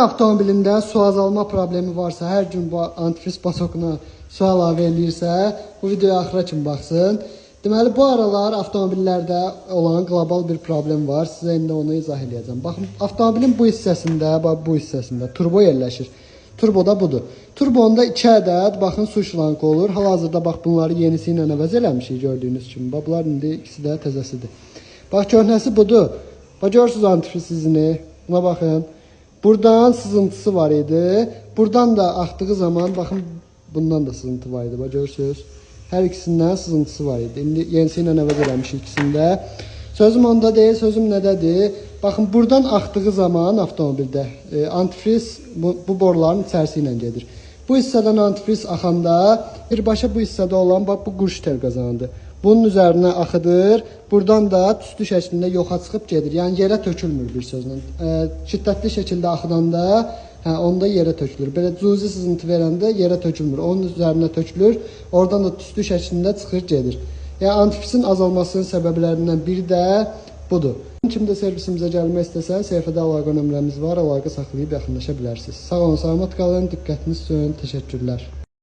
Avtomobilində su azalma problemi varsa, hər gün bu antifriz basokuna su əlavə edirsə, bu videoya axıra kimi baxsın. Deməli, bu aralar avtomobillərdə olan qlobal bir problem var. Sizə indi onu izah edəcəm. Baxın, avtomobilin bu hissəsində turbo yerləşir. Turbo da budur. Turbonda 2 ədəd, baxın, su şlankı olur. Hal-hazırda bax, bunları yenisi ilə əvəz eləmişik, gördüyünüz kimi. Bax, bunlar indi ikisi də təzəsidir. Bax, köhnəsi budur. Bax, görürsünüz antifriz izini. Buna baxın. Buradan sızıntısı var idi. Buradan da axdığı zaman, baxın, bundan da sızıntı var idi. Bax, görürsünüz. Hər ikisindən sızıntısı var idi. İndi yenisi ilə əvəz eləmişik ikisində. Sözüm onda deyil, sözüm nədədir? Baxın, buradan axdığı zaman avtomobildə antifriz bu boruların içərisi ilə gedir. Bu hissədən antifriz axanda birbaşa bu hissədə olan bax, bu qurşter qazanıdır. Bunun üzərinə axıdır. Buradan da tüstü şəklində yoxa çıxıb gedir. Yəni yerə tökülmür bir sözlə. Şiddətli şəkildə axıdanda onda yerə tökülür. Belə cüzi sızıntı verəndə yerə tökülmür. Onun üzərinə tökülür. Oradan da tüstü şəklində çıxır gedir. Yəni antifrizin azalmasının səbəblərindən biri də budur. Kimdə servisimizə gəlmək istəsə, səhifədə əlaqə nömrəmiz var. Əlaqə saxlayıb yaxınlaşa bilərsiniz. Sağ olun, salamat qalın. Diqqətiniz üçün təşəkkürlər.